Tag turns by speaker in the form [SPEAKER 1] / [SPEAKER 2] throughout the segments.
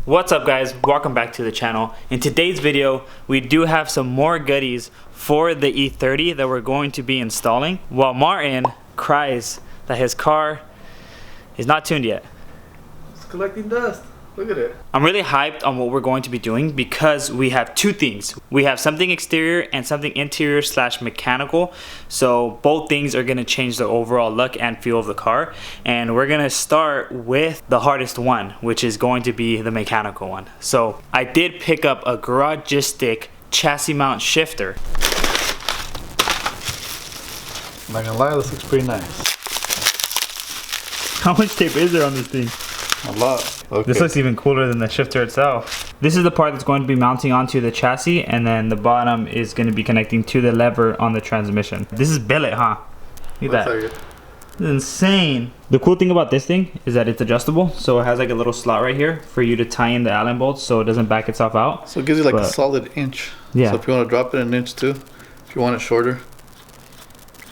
[SPEAKER 1] What's up guys, welcome back to the channel. In today's video we do have some more goodies for the E30 that we're going to be installing while Martin cries that his car is not tuned yet.
[SPEAKER 2] It's collecting dust. Look at it.
[SPEAKER 1] I'm really hyped on what we're going to be doing because we have two things. We have something exterior and something interior / mechanical. So both things are going to change the overall look and feel of the car. And we're going to start with the hardest one, which is going to be the mechanical one. So I did pick up a Garagistic chassis mount shifter.
[SPEAKER 2] I'm not gonna lie, this looks pretty nice.
[SPEAKER 1] How much tape is there on this thing?
[SPEAKER 2] A lot. Okay.
[SPEAKER 1] This looks even cooler than the shifter itself. This is the part that's going to be mounting onto the chassis, and then the bottom is going to be connecting to the lever on the transmission. This is billet, huh? Look at that. Like this is insane. The cool thing about this thing is that it's adjustable, so it has like a little slot right here for you to tie in the Allen bolts so it doesn't back itself out.
[SPEAKER 2] So it gives you like a solid inch.
[SPEAKER 1] Yeah.
[SPEAKER 2] So if you want to drop it an inch too, if you want it shorter.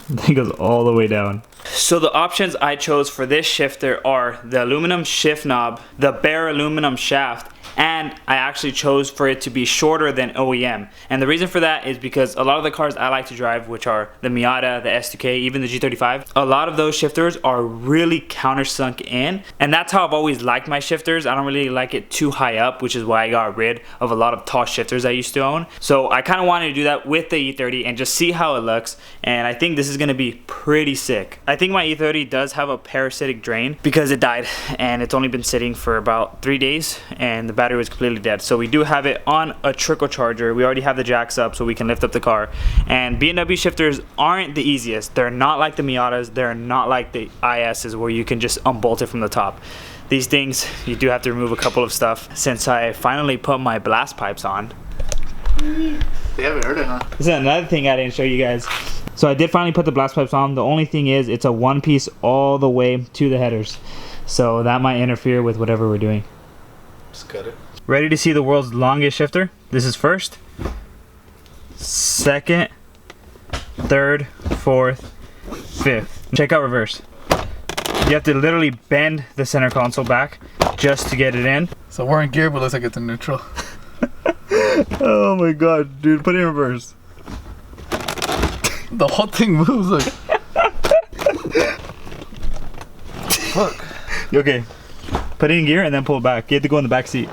[SPEAKER 1] It goes all the way down. So the options I chose for this shifter are the aluminum shift knob, the bare aluminum shaft, and I actually chose for it to be shorter than OEM. And the reason for that is because a lot of the cars I like to drive, which are the Miata, the S2K, even the G35, a lot of those shifters are really countersunk in. And that's how I've always liked my shifters. I don't really like it too high up, which is why I got rid of a lot of tall shifters I used to own. So I kind of wanted to do that with the E30 and just see how it looks. And I think this is going to be pretty sick. I think my E30 does have a parasitic drain because it died and it's only been sitting for about 3 days and the battery was completely dead. So we do have it on a trickle charger. We already have the jacks up so we can lift up the car. And B&W shifters aren't the easiest. They're not like the Miatas. They're not like the ISs where you can just unbolt it from the top. These things, you do have to remove a couple of stuff. Since I finally put my blast pipes on.
[SPEAKER 2] They haven't heard it, huh?
[SPEAKER 1] This is another thing I didn't show you guys. So I did finally put the blast pipes on. The only thing is it's a one piece all the way to the headers. So that might interfere with whatever we're doing.
[SPEAKER 2] Just cut it.
[SPEAKER 1] Ready to see the world's longest shifter? This is first, second, third, fourth, fifth. Check out reverse. You have to literally bend the center console back just to get it in.
[SPEAKER 2] So we're in gear, but looks like it's in neutral.
[SPEAKER 1] Oh my god, dude, put it in reverse.
[SPEAKER 2] The whole thing moves like. Fuck.
[SPEAKER 1] Okay, put it in gear and then pull it back. You have to go in the back seat.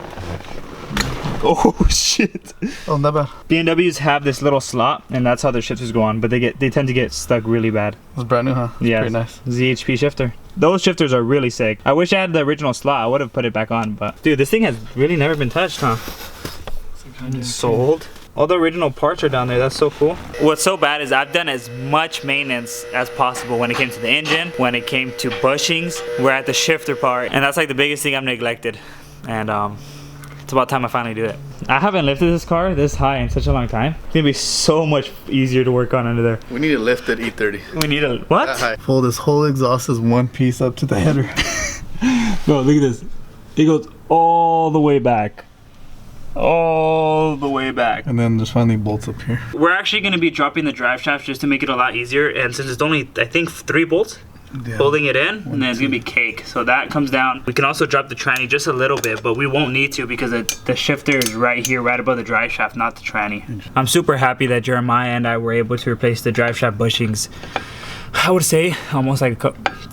[SPEAKER 1] Oh shit.
[SPEAKER 2] Oh, not bad.
[SPEAKER 1] B&Ws have this little slot and that's how their shifters go on, but they tend to get stuck really bad.
[SPEAKER 2] It's brand new, huh? It's
[SPEAKER 1] yeah,
[SPEAKER 2] pretty nice.
[SPEAKER 1] ZHP shifter. Those shifters are really sick. I wish I had the original slot. I would have put it back on, but dude, this thing has really never been touched, huh? Sold. All the original parts are down there. That's so cool. What's so bad is I've done as much maintenance as possible when it came to the engine, when it came to bushings. We're at the shifter part, and that's like the biggest thing I've neglected. And it's about time I finally do it. I haven't lifted this car this high in such a long time. It's gonna be so much easier to work on under there.
[SPEAKER 2] We need a lifted E30.
[SPEAKER 1] We need a what?
[SPEAKER 2] That high. Fold this whole exhaust as one piece up to the header.
[SPEAKER 1] Bro, look at this. It goes all the way back. All the way back.
[SPEAKER 2] And then just finally bolts up here.
[SPEAKER 1] We're actually going to be dropping the drive shaft just to make it a lot easier, and since it's only I think 3 bolts, yeah, holding it in, and then it's gonna be cake. So that comes down. We can also drop the tranny just a little bit, but we won't need to because the shifter is right here, right above the drive shaft, not the tranny. I'm super happy that Jeremiah and I were able to replace the drive shaft bushings, I would say almost like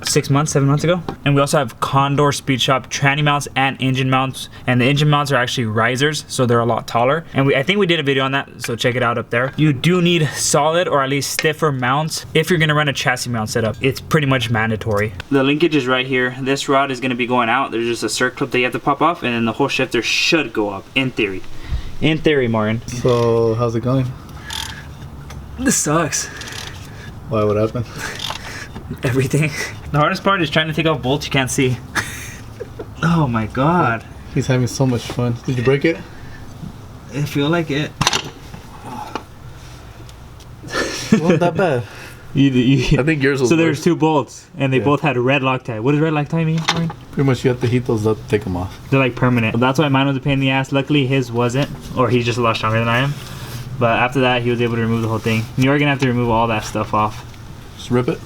[SPEAKER 1] 7 months ago. And we also have Condor Speed Shop tranny mounts and engine mounts. And the engine mounts are actually risers, so they're a lot taller. And I think we did a video on that, so check it out up there. You do need solid or at least stiffer mounts if you're gonna run a chassis mount setup. It's pretty much mandatory. The linkage is right here. This rod is gonna be going out. There's just a circ clip that you have to pop off, and then the whole shifter should go up, in theory. In theory, Martin.
[SPEAKER 2] So, how's it going?
[SPEAKER 1] This sucks.
[SPEAKER 2] Why, what happened?
[SPEAKER 1] Everything. The hardest part is trying to take off bolts you can't see. Oh my god.
[SPEAKER 2] He's having so much fun. Did you break it?
[SPEAKER 1] I feel like it.
[SPEAKER 2] It wasn't that bad. I think yours was
[SPEAKER 1] so
[SPEAKER 2] worse.
[SPEAKER 1] there's 2 bolts and they both had red Loctite. What does red Loctite mean?
[SPEAKER 2] Pretty much you have to heat those up to take them off.
[SPEAKER 1] They're like permanent. That's why mine was a pain in the ass. Luckily his wasn't, or he's just a lot stronger than I am. But after that he was able to remove the whole thing. You're gonna have to remove all that stuff off.
[SPEAKER 2] Just rip it?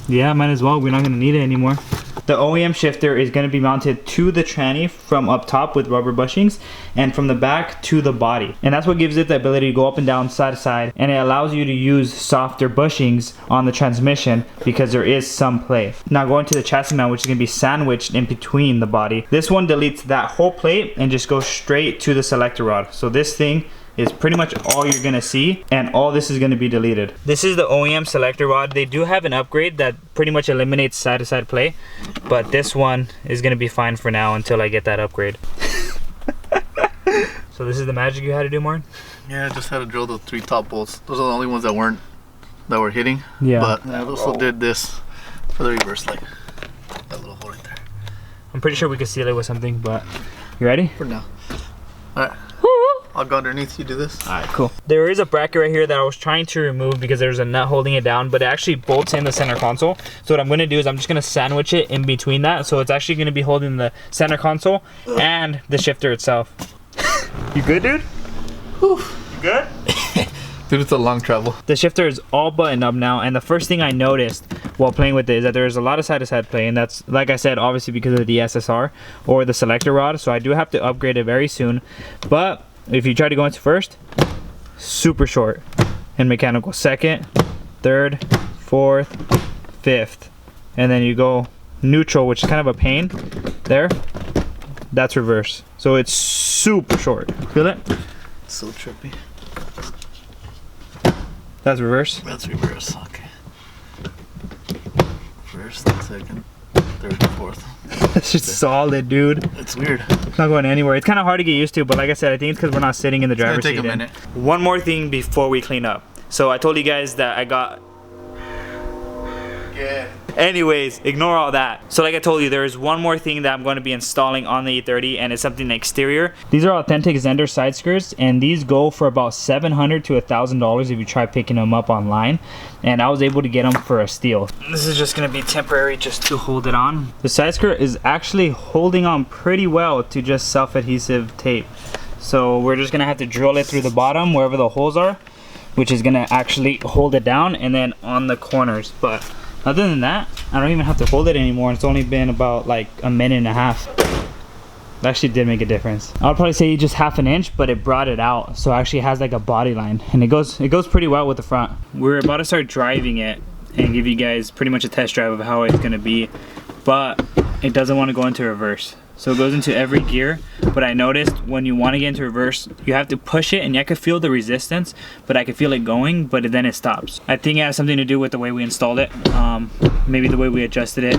[SPEAKER 1] Yeah, might as well. We're not gonna need it anymore. The OEM shifter is going to be mounted to the tranny from up top with rubber bushings and from the back to the body. And that's what gives it the ability to go up and down, side to side, and it allows you to use softer bushings on the transmission because there is some play. Now going to the chassis mount, which is going to be sandwiched in between the body. This one deletes that whole plate and just goes straight to the selector rod. So this thing is pretty much all you're gonna see, and all this is gonna be deleted. This is the OEM selector rod. They do have an upgrade that pretty much eliminates side-to-side play, but this one is gonna be fine for now until I get that upgrade. So this is the magic you had to do, Martin?
[SPEAKER 3] Yeah, I just had to drill the 3 top bolts. Those are the only ones that were hitting.
[SPEAKER 1] Yeah.
[SPEAKER 3] But I also did this for the reverse leg. That little hole right there.
[SPEAKER 1] I'm pretty sure we could seal it with something, but you ready?
[SPEAKER 3] For now. Alright. I'll go underneath, you do this.
[SPEAKER 1] Alright, cool. There is a bracket right here that I was trying to remove because there's a nut holding it down, but it actually bolts in the center console. So what I'm going to do is I'm just going to sandwich it in between that. So it's actually going to be holding the center console and the shifter itself. You good, dude?
[SPEAKER 3] Whew.
[SPEAKER 1] You good?
[SPEAKER 3] Dude, it's a long travel.
[SPEAKER 1] The shifter is all buttoned up now, and the first thing I noticed while playing with it is that there's a lot of side-to-side play, and that's, like I said, obviously because of the SSR or the selector rod. So I do have to upgrade it very soon. But if you try to go into first, super short, and mechanical second, third, fourth, fifth, and then you go neutral, which is kind of a pain there. That's reverse, so it's super short. Feel it?
[SPEAKER 3] So trippy.
[SPEAKER 1] That's reverse.
[SPEAKER 3] That's reverse. Okay. First, second, third, fourth.
[SPEAKER 1] It's just solid, dude.
[SPEAKER 3] It's weird.
[SPEAKER 1] It's not going anywhere. It's kind of hard to get used to, but like I said, I think it's because we're not sitting in the driver's seat.
[SPEAKER 3] It's gonna take a minute.
[SPEAKER 1] One more thing before we clean up. So I told you guys that I got...
[SPEAKER 3] Yeah.
[SPEAKER 1] Anyways, ignore all that. So like I told you, there is one more thing that I'm going to be installing on the E30, and it's something exterior. These are authentic Zender side skirts, and these go for about $700 to $1,000 if you try picking them up online. And I was able to get them for a steal. This is just going to be temporary just to hold it on. The side skirt is actually holding on pretty well to just self-adhesive tape. So we're just going to have to drill it through the bottom wherever the holes are, which is going to actually hold it down, and then on the corners. But other than that, I don't even have to hold it anymore. It's only been about like a minute and a half. It actually did make a difference. I would probably say just half an inch, but it brought it out. So it actually has like a body line, and it goes pretty well with the front. We're about to start driving it and give you guys pretty much a test drive of how it's gonna be, but it doesn't want to go into reverse. So it goes into every gear, but I noticed when you want to get into reverse, you have to push it, and I could feel the resistance, but I could feel it going, but then it stops. I think it has something to do with the way we installed it, maybe the way we adjusted it.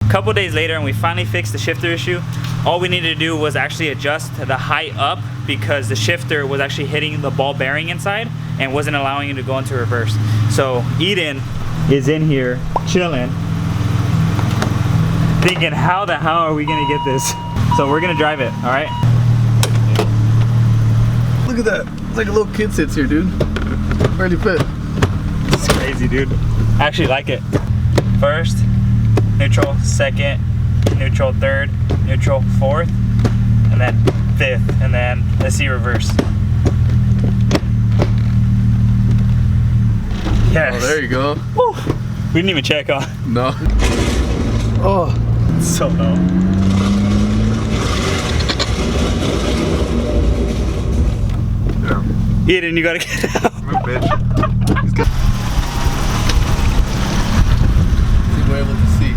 [SPEAKER 1] A couple days later, and we finally fixed the shifter issue. All we needed to do was actually adjust the height up because the shifter was actually hitting the ball bearing inside and wasn't allowing it to go into reverse. So Eden is in here chilling, thinking how the hell are we gonna get this? So we're gonna drive it, all right?
[SPEAKER 3] Look at that. It's like a little kid sits here, dude. Barely fit.
[SPEAKER 1] It's crazy, dude. I actually like it. First, neutral, second, neutral, third, neutral, fourth, and then fifth, and then let's see reverse. Yes.
[SPEAKER 3] Oh, there you go.
[SPEAKER 1] Woo. We didn't even check, huh?
[SPEAKER 3] No. Oh.
[SPEAKER 1] So low.
[SPEAKER 3] Yeah.
[SPEAKER 1] Eden, you gotta get out.
[SPEAKER 3] Move, bitch. He's good. See, we're able to see.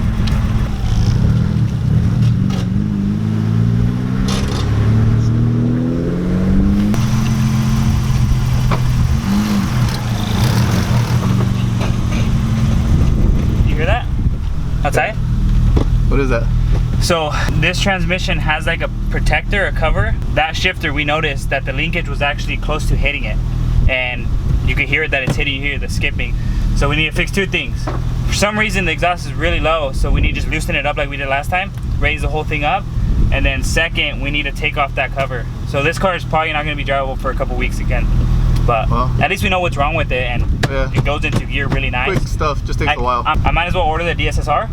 [SPEAKER 1] You hear that? Outside?
[SPEAKER 3] What is that?
[SPEAKER 1] So this transmission has like a protector, a cover. That shifter, we noticed that the linkage was actually close to hitting it, and you could hear that it's hitting here, the skipping. So we need to fix two things. For some reason the exhaust is really low, so we need to just loosen it up like we did last time, raise the whole thing up, and then second, we need to take off that cover. So this car is probably not going to be drivable for a couple weeks again, but well, at least we know what's wrong with it, and yeah, it goes into gear really nice.
[SPEAKER 3] Quick stuff, just takes a while.
[SPEAKER 1] I might as well order the DSSR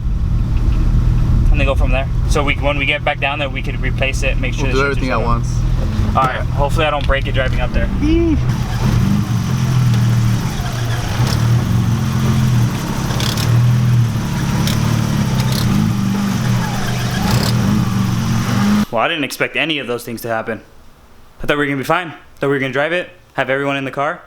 [SPEAKER 1] and then go from there. So when we get back down there, we could replace it, make sure
[SPEAKER 3] we'll do everything at once.
[SPEAKER 1] All right, hopefully I don't break it driving up there. Well, I didn't expect any of those things to happen. I thought we were gonna be fine. Thought we were gonna drive it, have everyone in the car.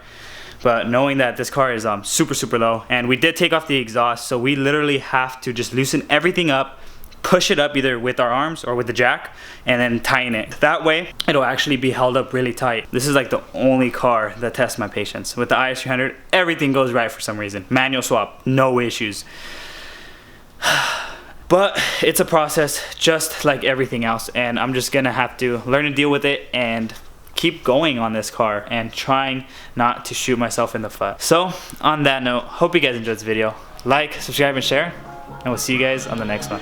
[SPEAKER 1] But knowing that this car is super low, and we did take off the exhaust, so we literally have to just loosen everything up, push it up either with our arms or with the jack, and then tighten it. That way, it'll actually be held up really tight. This is like the only car that tests my patience. With the IS300, everything goes right for some reason. Manual swap, no issues. But it's a process just like everything else, and I'm just gonna have to learn to deal with it and keep going on this car and trying not to shoot myself in the foot. So on that note, hope you guys enjoyed this video. Like, subscribe, and share, and we'll see you guys on the next one.